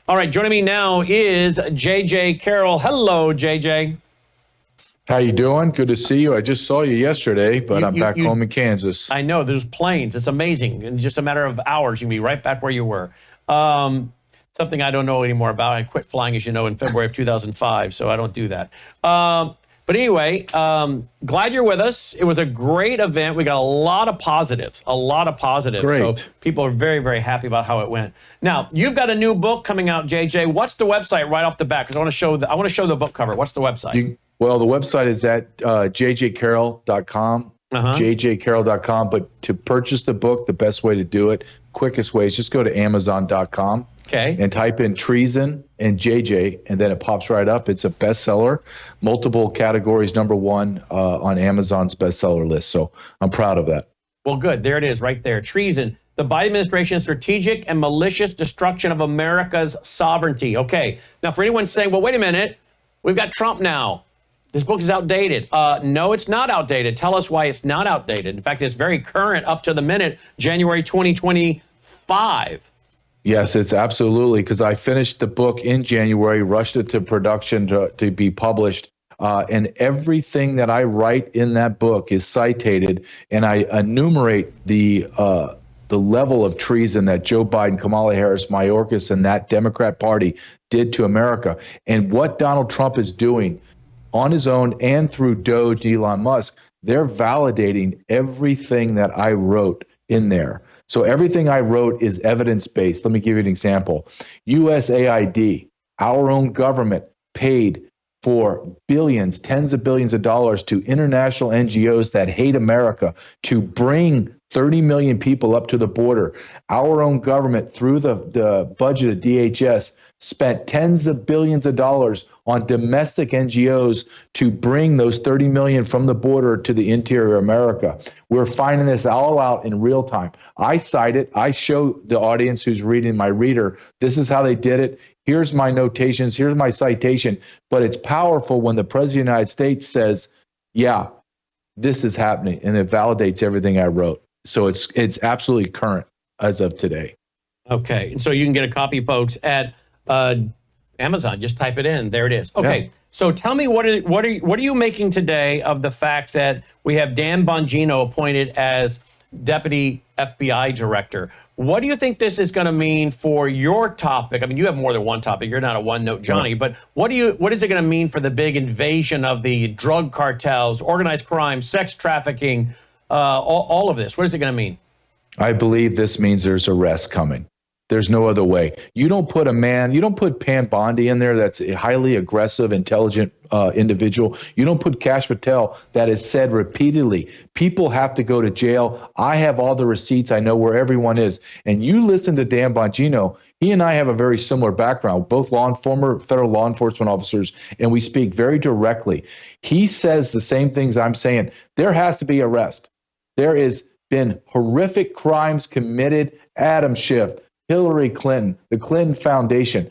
All right, joining me now is JJ Carroll. Hello, JJ. How you doing? Good to see you. I just saw you yesterday, but I'm back home in Kansas. I know, there's planes. It's amazing. In just a matter of hours, you can be right back where you were. Something I don't know anymore about. I quit flying, as you know, in February of 2005, so I don't do that. But anyway, glad you're with us. It was a great event. We got a lot of positives, Great. So people are very, very happy about how it went. Now, you've got a new book coming out, JJ. What's the website right off the bat? Because I want to show the book cover. What's the website? Well, the website is at jjcarroll.com, jjcarroll.com. But to purchase the book, the best way to do it, quickest way is just go to amazon.com. Okay. And type in treason and JJ, and then it pops right up. It's a bestseller, multiple categories, #1 on Amazon's bestseller list. So I'm proud of that. Well, good. There it is right there. Treason, the Biden administration's strategic and malicious destruction of America's sovereignty. Okay. Now, for anyone saying, well, wait a minute, we've got Trump now. This book is outdated. No, it's not outdated. Tell us why it's not outdated. In fact, it's very current up to the minute, January 2025. Yes, it's absolutely, because I finished the book in January, rushed it to production to be published, and everything that I write in that book is cited, and I enumerate the level of treason that Joe Biden, Kamala Harris, Mayorkas, and that Democrat Party did to America, and what Donald Trump is doing on his own and through Doge, Elon Musk. They're validating everything that I wrote in there. So everything I wrote is evidence-based. Let me give you an example. USAID, our own government, paid for billions, tens of billions of dollars to international NGOs that hate America to bring 30 million people up to the border. Our own government, through the budget of DHS, spent tens of billions of dollars on domestic NGOs to bring those 30 million from the border to the interior of America. We're finding this all out in real time. I cite it. I show the audience who's reading my reader, this is how they did it. Here's my notations. Here's my citation. But it's powerful when the President of the United States says, yeah, this is happening, and it validates everything I wrote. So it's absolutely current as of today. Okay. And so you can get a copy, folks, at Amazon. Just type it in. There it is. Okay. Yeah. So tell me, what are you making today of the fact that we have Dan Bongino appointed as Deputy FBI Director? What do you think this is going to mean for your topic? I mean, you have more than one topic. You're not a one-note Johnny. But what is it going to mean for the big invasion of the drug cartels, organized crime, sex trafficking, all of this? What is it going to mean? I believe this means there's arrest coming. There's no other way. You don't put Pam Bondi in there that's a highly aggressive, intelligent individual. You don't put Kash Patel that has said repeatedly, people have to go to jail. I have all the receipts. I know where everyone is. And you listen to Dan Bongino. He and I have a very similar background, both former federal law enforcement officers, and we speak very directly. He says the same things I'm saying. There has to be arrest. There has been horrific crimes committed. Adam Schiff, Hillary Clinton, the Clinton Foundation,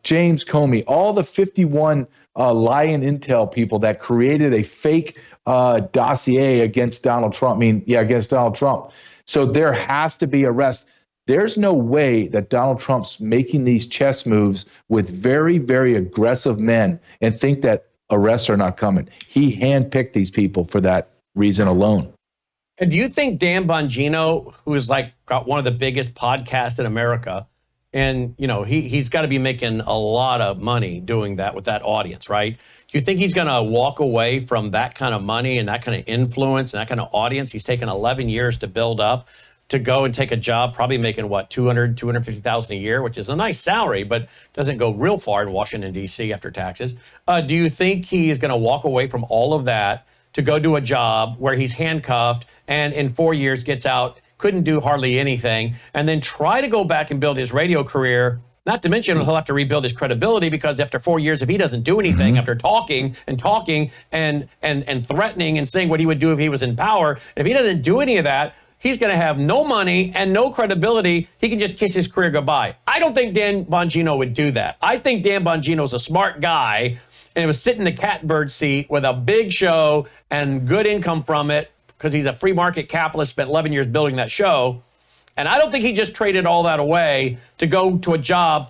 James Comey, all the 51 lying intel people that created a fake dossier against Donald Trump. Against Donald Trump. So there has to be arrest. There's no way that Donald Trump's making these chess moves with very, very aggressive men and think that arrests are not coming. He handpicked these people for that reason alone. And do you think Dan Bongino, who is got one of the biggest podcasts in America, and he's got to be making a lot of money doing that with that audience, right? Do you think he's going to walk away from that kind of money and that kind of influence and that kind of audience he's taken 11 years to build up, to go and take a job, probably making what, $250,000 a year, which is a nice salary, but doesn't go real far in Washington, D.C. after taxes? Do you think he is going to walk away from all of that to go do a job where he's handcuffed and in 4 years gets out, couldn't do hardly anything, and then try to go back and build his radio career? Not to mention he'll have to rebuild his credibility, because after 4 years, if he doesn't do anything, after talking and threatening and saying what he would do if he was in power, if he doesn't do any of that, he's going to have no money and no credibility. He can just kiss his career goodbye. I don't think Dan Bongino would do that. I think Dan Bongino's a smart guy, and he was sitting in the catbird seat with a big show and good income from it, because he's a free market capitalist, spent 11 years building that show. And I don't think he just traded all that away to go to a job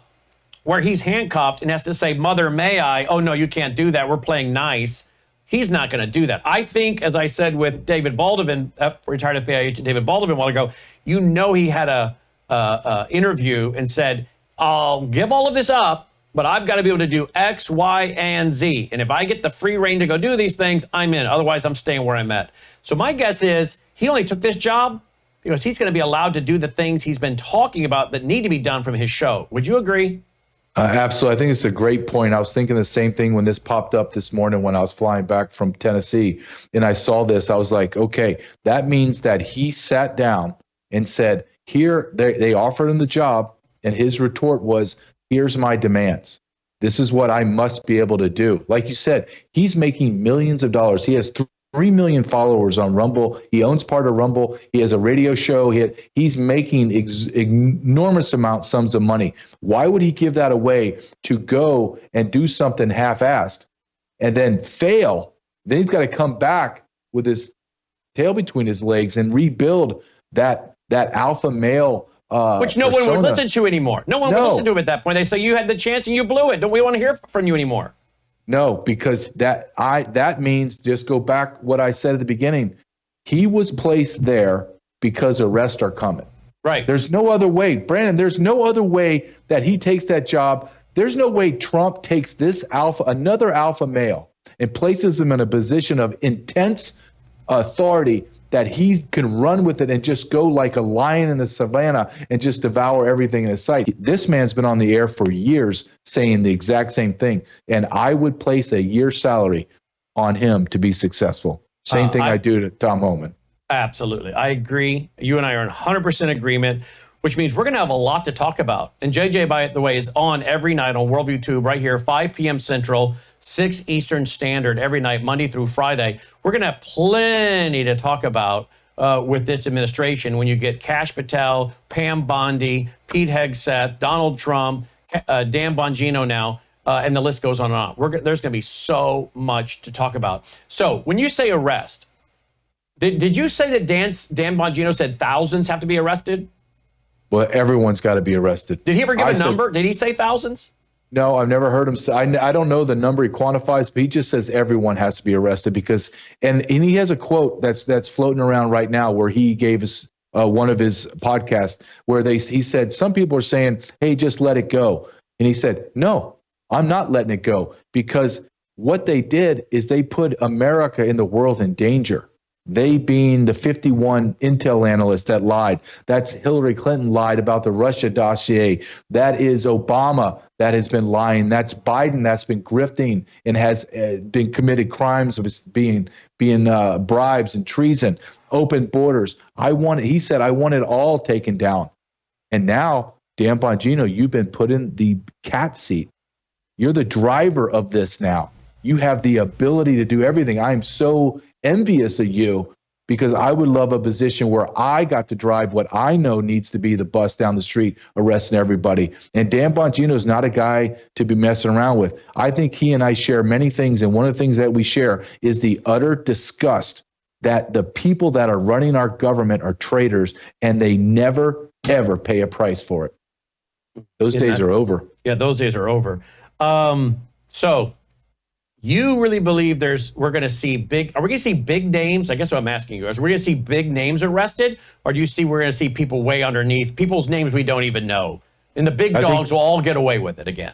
where he's handcuffed and has to say, "Mother, may I?" "Oh, no, you can't do that. We're playing nice." He's not going to do that. I think, as I said with David Baldwin, retired FBI agent David Baldwin a while ago, he had a interview and said, "I'll give all of this up, but I've got to be able to do X, Y, and Z. And if I get the free reign to go do these things, I'm in. Otherwise, I'm staying where I'm at." So my guess is he only took this job because he's going to be allowed to do the things he's been talking about that need to be done from his show. Would you agree? Absolutely. I think it's a great point. I was thinking the same thing when this popped up this morning when I was flying back from Tennessee and I saw this. I was like, okay, that means that he sat down and said, here, they offered him the job. And his retort was, here's my demands. This is what I must be able to do. Like you said, he's making millions of dollars. He has 3 million followers on Rumble. He owns part of Rumble. He has a radio show. He's making enormous sums of money. Why would he give that away to go and do something half-assed and then fail? Then he's got to come back with his tail between his legs and rebuild that alpha male which no one would listen to anymore. No one would listen to him at that point. They say, you had the chance and you blew it. Don't we want to hear from you anymore? No, because that means, just go back what I said at the beginning. He was placed there because arrests are coming. Right. There's no other way. Brandon, there's no other way that he takes that job. There's no way Trump takes another alpha male, and places him in a position of intense authority that he can run with it and just go like a lion in the savannah and just devour everything in his sight. This man's been on the air for years saying the exact same thing. And I would place a year's salary on him to be successful. Same thing I do to Tom Homan. Absolutely. I agree. You and I are in 100% agreement, which means we're going to have a lot to talk about. And JJ, by the way, is on every night on Worldview Tube right here, 5 p.m. Central, 6 Eastern Standard every night, Monday through Friday. We're going to have plenty to talk about with this administration when you get Kash Patel, Pam Bondi, Pete Hegseth, Donald Trump, Dan Bongino now, and the list goes on and on. There's going to be so much to talk about. So when you say arrest, did you say that Dan Bongino said thousands have to be arrested? Well, everyone's got to be arrested. Did he ever give a number? Did he say thousands? No, I've never heard him say. I don't know the number he quantifies, but he just says everyone has to be arrested because, and he has a quote that's floating around right now where he gave us one of his podcasts where he said some people are saying, "Hey, just let it go," and he said, "No, I'm not letting it go because what they did is they put America and the world in danger." They being the 51 intel analysts that lied. That's Hillary Clinton lied about the Russia dossier. That is Obama that has been lying. That's Biden that's been grifting and has been committed crimes of being bribes and treason. Open borders. He said, I want it all taken down. And now, Dan Bongino, you've been put in the cat seat. You're the driver of this now. You have the ability to do everything. I'm so envious of you because I would love a position where I got to drive what I know needs to be the bus down the street, arresting everybody. And Dan Bongino is not a guy to be messing around with. I think he and I share many things, and one of the things that we share is the utter disgust that the people that are running our government are traitors, and they never, ever pay a price for it. Those days are over. Yeah, those days are over. So you really believe we're going to see big names? I guess what I'm asking you is, we're going to see big names arrested, or do you see we're going to see people way underneath, people's names we don't even know, and the big dogs will all get away with it again?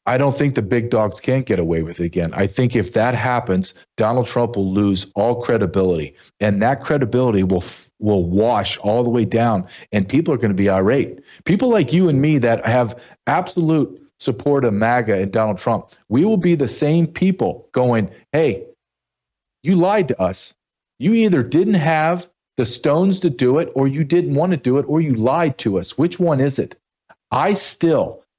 I don't think the big dogs can't get away with it again. I think if that happens, Donald Trump will lose all credibility, and that credibility will wash all the way down, and people are going to be irate. People like you and me that have absolute support of MAGA and Donald Trump, we will be the same people going, hey, you lied to us. You either didn't have the stones to do it, or you didn't want to do it, or you lied to us. Which one is it?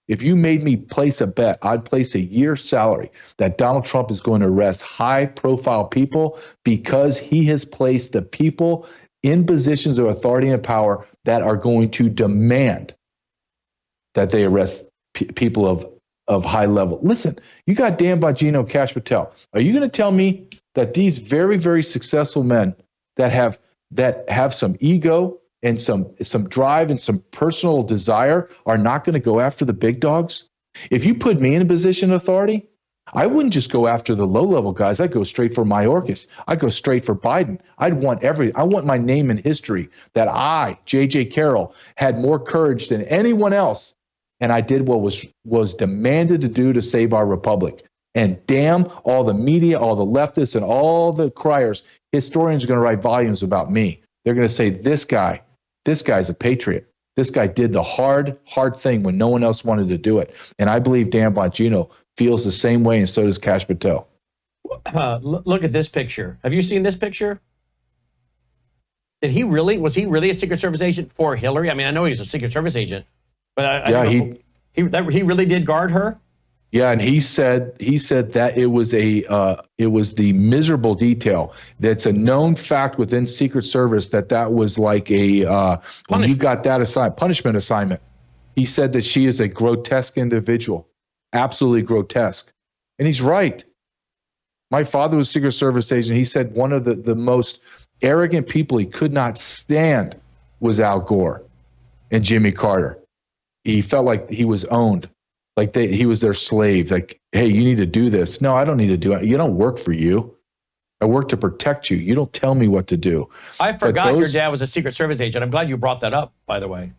If you made me place a bet, I'd place a year's salary that Donald Trump is going to arrest high-profile people because he has placed the people in positions of authority and power that are going to demand that they arrest people of high level. Listen, you got Dan Bongino, Kash Patel. Are you going to tell me that these very, very successful men that have some ego, and some drive and some personal desire are not going to go after the big dogs. If you put me in a position of authority, I wouldn't just go after the low-level guys. I'd go straight for Mayorkas. I'd go straight for Biden. I want my name in history that I, J.J. Carroll, had more courage than anyone else, and I did what was demanded to do to save our republic. And damn all the media, all the leftists, and all the criers, historians are going to write volumes about me. They're going to say, this guy's a patriot. This guy did the hard thing when no one else wanted to do it. And I believe Dan Bongino feels the same way, and so does Kash Patel. Look at this picture. Have you seen this picture? Was he really a Secret Service agent for Hillary? I mean, I know he's a Secret Service agent, but he really did guard her. Yeah, and he said that it was the miserable detail. That's a known fact within Secret Service that was like when you got that punishment assignment. He said that she is a grotesque individual, absolutely grotesque, and he's right. My father was a Secret Service agent. He said one of the most arrogant people he could not stand was Al Gore and Jimmy Carter. He felt like he was owned. Like he was their slave. Like, hey, you need to do this. No, I don't need to do it. You don't work for you. I work to protect you. You don't tell me what to do. I forgot your dad was a Secret Service agent. I'm glad you brought that up, by the way.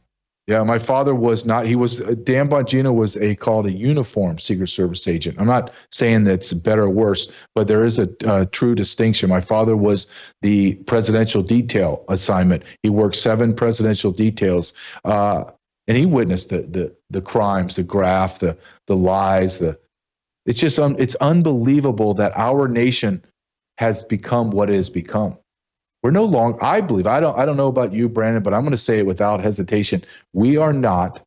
Yeah, my father was not. Dan Bongino was called a uniform Secret Service agent. I'm not saying that's better or worse, but there is a true distinction. My father was the presidential detail assignment. He worked 7 presidential details. And he witnessed the crimes, the graft, the lies. It's just it's unbelievable that our nation has become what it has become. We're no longer. I believe. I don't know about you, Brandon, but I'm going to say it without hesitation. We are not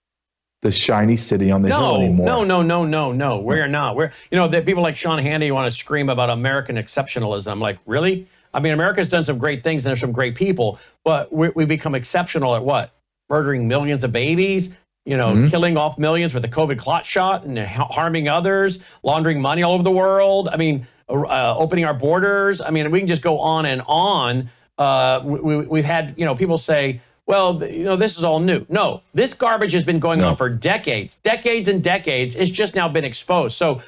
the shiny city on the hill anymore. No. We're not. The people like Sean Hannity want to scream about American exceptionalism. I'm like, really? I mean, America's done some great things, and there's some great people, but we become exceptional at what? Murdering millions of babies, killing off millions with a COVID clot shot and harming others, laundering money all over the world. I mean, opening our borders. I mean, we can just go on and on. We've had, people say, well, this is all new. No, this garbage has been going on for decades and decades. It's just now been exposed. So,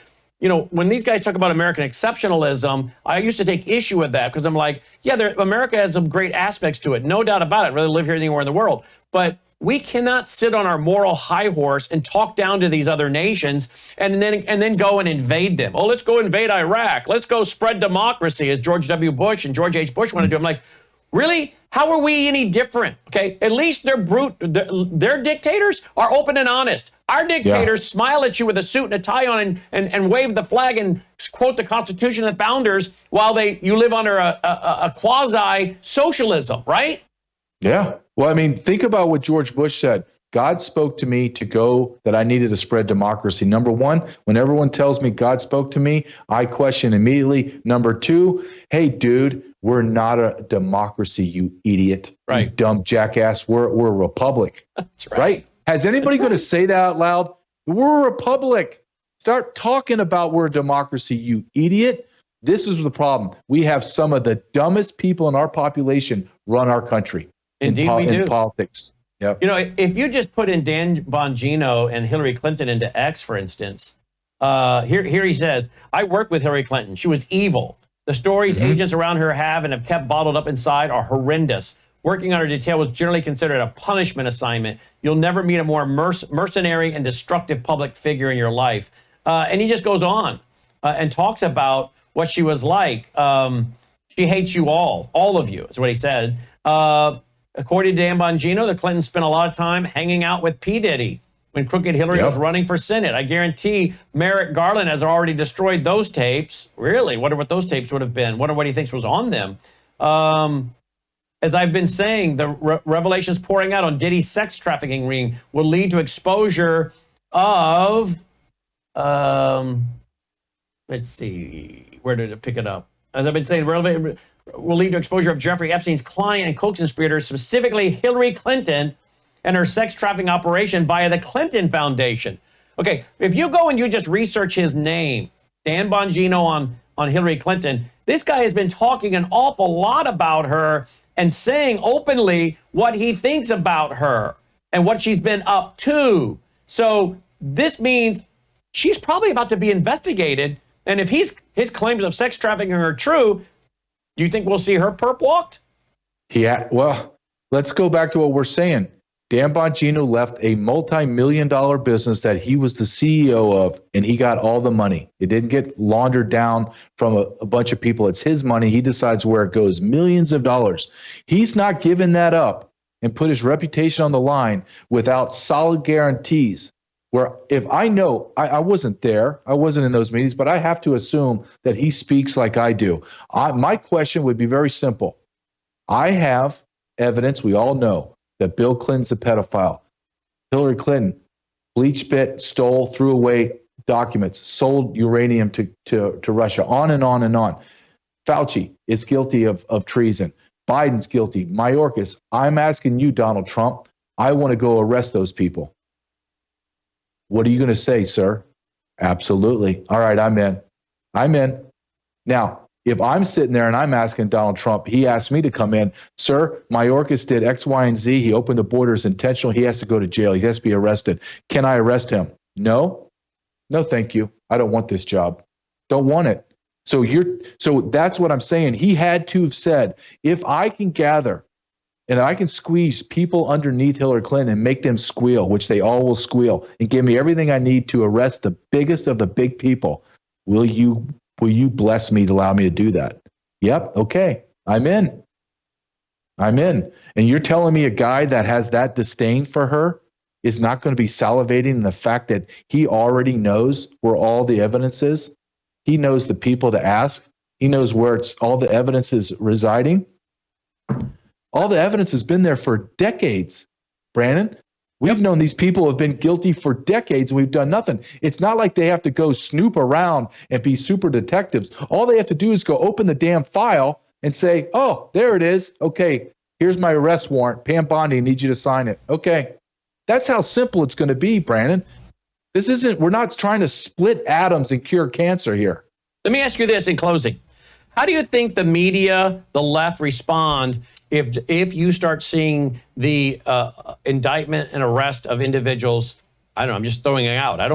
when these guys talk about American exceptionalism, I used to take issue with that because I'm like, yeah, America has some great aspects to it. No doubt about it. I'd rather live here anywhere in the world. But we cannot sit on our moral high horse and talk down to these other nations and then go and invade them. Oh, let's go invade Iraq. Let's go spread democracy, as George W. Bush and George H. Bush want to do. I'm like, really? How are we any different? Okay, at least they're brute. Their dictators are open and honest. Our dictators smile at you with a suit and a tie on and wave the flag and quote the Constitution and the founders while you live under a quasi-socialism, right? Yeah. Well, I mean, think about what George Bush said. God spoke to me that I needed to spread democracy. Number one, when everyone tells me God spoke to me, I question immediately. Number two, hey, dude, we're not a democracy, you idiot. Right. You dumb jackass. We're a republic. That's right. Has anybody going to say that out loud? We're a republic. Start talking about we're a democracy, you idiot. This is the problem. We have some of the dumbest people in our population run our country. Indeed, we do. In politics. Yep. If you just put in Dan Bongino and Hillary Clinton into X, for instance, here he says, I worked with Hillary Clinton. She was evil. The stories agents around her have kept bottled up inside are horrendous. Working on her detail was generally considered a punishment assignment. You'll never meet a more mercenary and destructive public figure in your life. And he just goes on and talks about what she was like. She hates you all of you, is what he said. According to Dan Bongino, the Clintons spent a lot of time hanging out with P. Diddy when crooked Hillary was running for Senate. I guarantee Merrick Garland has already destroyed those tapes. Really? Wonder what those tapes would have been. Wonder what he thinks was on them. As I've been saying, the revelations pouring out on Diddy's sex trafficking ring will lead to exposure of, let's see, where did it pick it up? As I've been saying, will lead to exposure of Jeffrey Epstein's client and co-conspirators, specifically Hillary Clinton and her sex trafficking operation via the Clinton Foundation. Okay, if you go and you just research his name, Dan Bongino on Hillary Clinton, this guy has been talking an awful lot about her and saying openly what he thinks about her and what she's been up to. So this means she's probably about to be investigated. And if his claims of sex trafficking are true, do you think we'll see her perp walked? Yeah, well, let's go back to what we're saying. Dan Bongino left a multi-million-dollar business that he was the CEO of, and he got all the money. It didn't get laundered down from a bunch of people. It's his money. He decides where it goes, millions of dollars. He's not giving that up and put his reputation on the line without solid guarantees. Where if I know, I wasn't there, I wasn't in those meetings, but I have to assume that he speaks like I do. My question would be very simple. I have evidence, we all know, that Bill Clinton's a pedophile. Hillary Clinton bleached bit, stole, threw away documents, sold uranium to Russia, on and on and on. Fauci is guilty of treason. Biden's guilty. Mayorkas. I'm asking you, Donald Trump, I want to go arrest those people. What are you going to say, sir? Absolutely. All right, I'm in. I'm in. Now, if I'm sitting there and I'm asking Donald Trump, he asked me to come in, sir, Mayorkas did X, Y, and Z. He opened the borders intentionally. He has to go to jail. He has to be arrested. Can I arrest him? No. No, thank you. I don't want this job. Don't want it. So that's what I'm saying. He had to have said, if I can gather and I can squeeze people underneath Hillary Clinton and make them squeal, which they all will squeal, and give me everything I need to arrest the biggest of the big people, will you bless me to allow me to do that? Yep. Okay. I'm in. I'm in. And you're telling me a guy that has that disdain for her is not going to be salivating in the fact that he already knows where all the evidence is? He knows the people to ask. He knows where all the evidence is residing. All the evidence has been there for decades, Brannon. We've known these people have been guilty for decades and we've done nothing. It's not like they have to go snoop around and be super detectives. All they have to do is go open the damn file and say, oh, there it is. Okay, here's my arrest warrant. Pam Bondi, needs you to sign it. Okay. That's how simple it's going to be, Brannon. We're not trying to split atoms and cure cancer here. Let me ask you this in closing. How do you think the media, the left respond if you start seeing the indictment and arrest of individuals? I don't know, I'm just throwing it out. I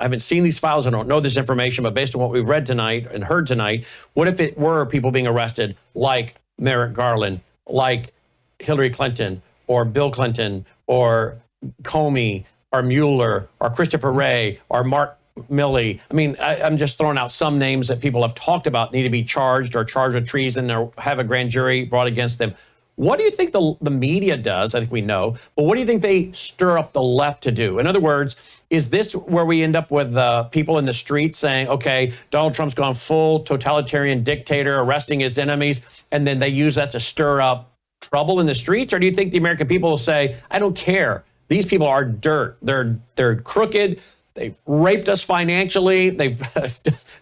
haven't seen these files. I don't know this information, but based on what we've read tonight and heard tonight, what if it were people being arrested like Merrick Garland, like Hillary Clinton or Bill Clinton or Comey or Mueller or Christopher Wray or Mark Milley? I mean, I'm just throwing out some names that people have talked about need to be charged or charged with treason or have a grand jury brought against them. What do you think the media does? I think we know, but what do you think they stir up the left to do? In other words, is this where we end up with people in the streets saying, okay, Donald Trump's gone full totalitarian dictator, arresting his enemies, and then they use that to stir up trouble in the streets? Or do you think the American people will say, I don't care. These people are dirt. They're crooked. They've raped us financially. They've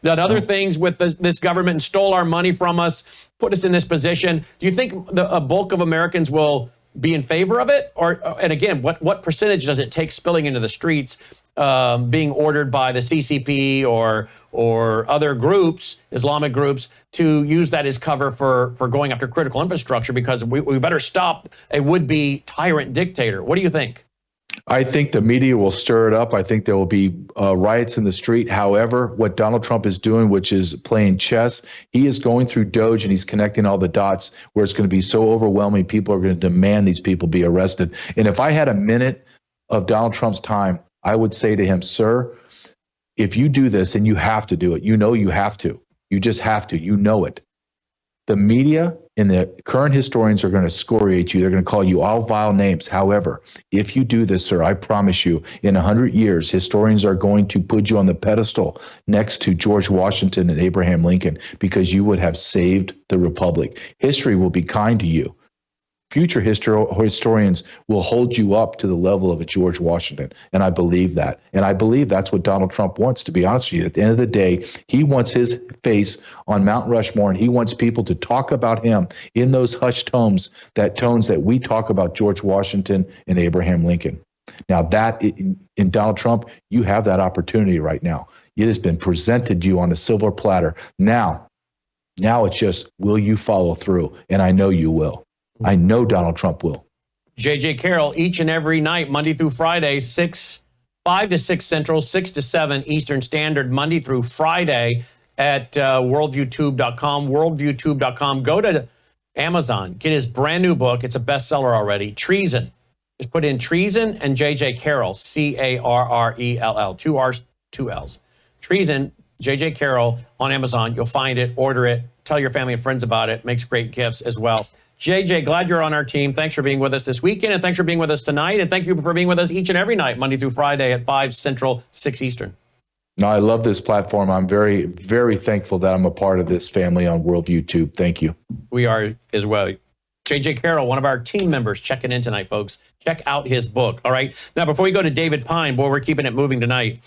done other things with this government and stole our money from us, put us in this position. Do you think a bulk of Americans will be in favor of it? And again, what percentage does it take spilling into the streets, being ordered by the CCP or other groups, Islamic groups, to use that as cover for going after critical infrastructure? Because we better stop a would-be tyrant dictator. What do you think? I think the media will stir it up. I think there will be riots in the street. However, what Donald Trump is doing, which is playing chess, he is going through Doge and he's connecting all the dots where it's going to be so overwhelming. People are going to demand these people be arrested. And if I had a minute of Donald Trump's time, I would say to him, sir, if you do this, and you have to do it, you know you have to. You just have to. You know it. The media and the current historians are going to excoriate you. They're going to call you all vile names. However, if you do this, sir, I promise you, in 100 years, historians are going to put you on the pedestal next to George Washington and Abraham Lincoln because you would have saved the republic. History will be kind to you. Future historians will hold you up to the level of a George Washington. And I believe that. And I believe that's what Donald Trump wants, to be honest with you. At the end of the day, he wants his face on Mount Rushmore, and he wants people to talk about him in those hushed tones that we talk about George Washington and Abraham Lincoln. Now, that in Donald Trump, you have that opportunity right now. It has been presented to you on a silver platter. Now it's just, will you follow through? And I know you will. I know Donald Trump will. JJ Carroll, each and every night, Monday through Friday, 5 to 6 Central, 6 to 7 Eastern Standard, Monday through Friday at worldviewtube.com, worldviewtube.com. Go to Amazon, get his brand new book. It's a bestseller already, Treason. Just put in Treason and JJ Carroll, Carrell, 2 R's, 2 L's. Treason, JJ Carroll on Amazon. You'll find it, order it, tell your family and friends about it. Makes great gifts as well. JJ, glad you're on our team. Thanks for being with us this weekend, and thanks for being with us tonight, and thank you for being with us each and every night, Monday through Friday at 5 Central, 6 Eastern. No, I love this platform. I'm very, very thankful that I'm a part of this family on Worldview Tube. Thank you. We are as well. JJ Carroll, one of our team members, checking in tonight, folks. Check out his book, all right? Now, before we go to David Pine, boy, we're keeping it moving tonight.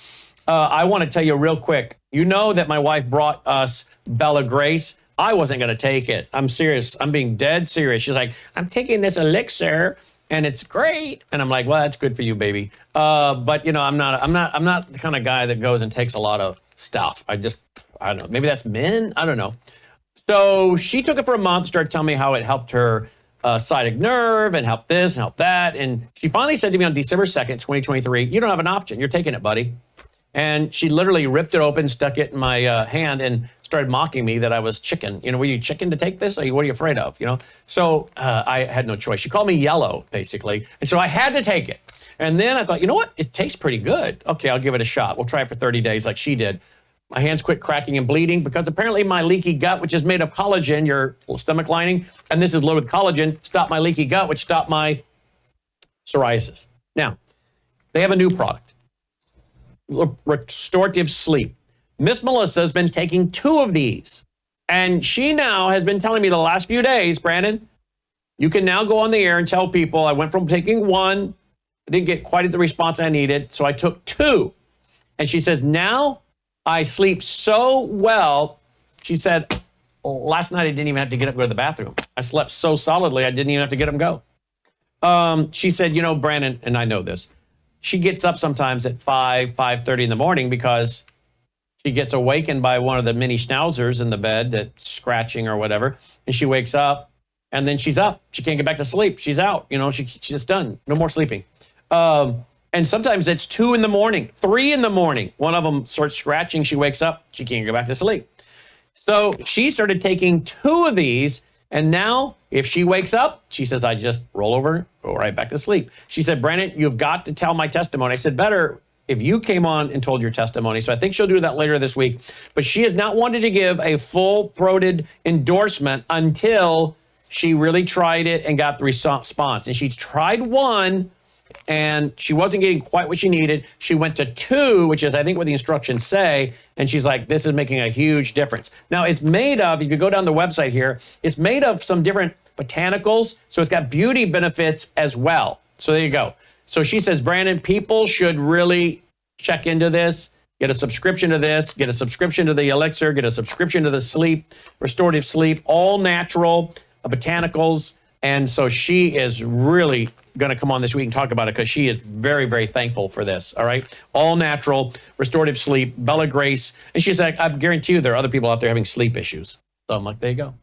I want to tell you real quick. You know that my wife brought us Bella Grace. I wasn't going to take it. I'm serious. I'm being dead serious. She's like, I'm taking this elixir and it's great. And I'm like, well, that's good for you, baby. But you know, I'm not the kind of guy that goes and takes a lot of stuff. I don't know. Maybe that's men. I don't know. So she took it for a month, started telling me how it helped her sciatic nerve and helped this and helped that. And she finally said to me on December 2nd, 2023, you don't have an option. You're taking it, buddy. And she literally ripped it open, stuck it in my hand, and started mocking me that I was chicken. You know, were you chicken to take this? What are you afraid of? You know? So I had no choice. She called me yellow, basically. And so I had to take it. And then I thought, you know what? It tastes pretty good. Okay, I'll give it a shot. We'll try it for 30 days like she did. My hands quit cracking and bleeding because apparently my leaky gut, which is made of collagen, your stomach lining, and this is loaded with collagen, stopped my leaky gut, which stopped my psoriasis. Now, they have a new product. Restorative sleep. Miss Melissa has been taking 2 of these, and she now has been telling me the last few days, Brandon, you can now go on the air and tell people I went from taking 1, I didn't get quite the response I needed, so I took 2. And she says, now I sleep so well. She said, last night I didn't even have to get up and go to the bathroom. I slept so solidly, I didn't even have to get up and go. She said, you know, Brandon, and I know this, she gets up sometimes at 5:30 in the morning because she gets awakened by one of the mini schnauzers in the bed that's scratching or whatever. And she wakes up and then she's up. She can't get back to sleep. She's out. You know, she's done. No more sleeping. And sometimes it's 2 in the morning, 3 in the morning. One of them starts scratching. She wakes up. She can't go back to sleep. So she started taking 2 of these. And now if she wakes up, she says, I just roll over, go right back to sleep. She said, Brandon, you've got to tell my testimony. I said, better if you came on and told your testimony. So I think she'll do that later this week. But she has not wanted to give a full-throated endorsement until she really tried it and got the response. And she's tried 1, and she wasn't getting quite what she needed. She went to 2, which is, I think, what the instructions say. And she's like, this is making a huge difference. Now, it's made of, if you go down the website here, it's made of some different botanicals. So it's got beauty benefits as well. So there you go. So she says, Brandon, people should really check into this, get a subscription to this, get a subscription to the elixir, get a subscription to the sleep, restorative sleep, all natural botanicals. And so she is really going to come on this week and talk about it because she is very, very thankful for this. All right. All natural, restorative sleep, Bella Grace. And she's like, I guarantee you there are other people out there having sleep issues. So I'm like, there you go.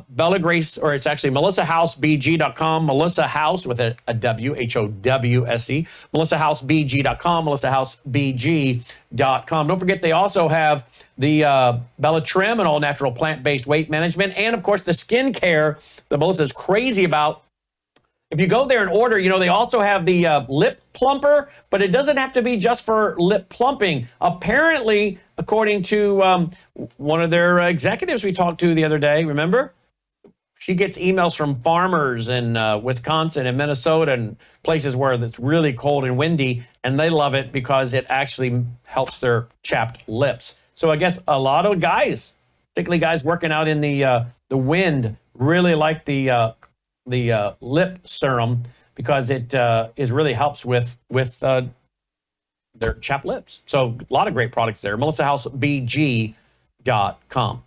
Bella Grace, or it's actually melissahousebg.com, Melissa House with a W, Howse, melissahousebg.com, melissahousebg.com. Don't forget, they also have the Bella Trim and all natural plant-based weight management, and of course the skincare that Melissa is crazy about. If you go there and order, you know, they also have the lip plumper, but it doesn't have to be just for lip plumping. Apparently, according to one of their executives we talked to the other day, remember? She gets emails from farmers in Wisconsin and Minnesota and places where it's really cold and windy, and they love it because it actually helps their chapped lips. So I guess a lot of guys, particularly guys working out in the wind, really like the lip serum because it really helps with their chapped lips. So a lot of great products there. melissahousebg.com.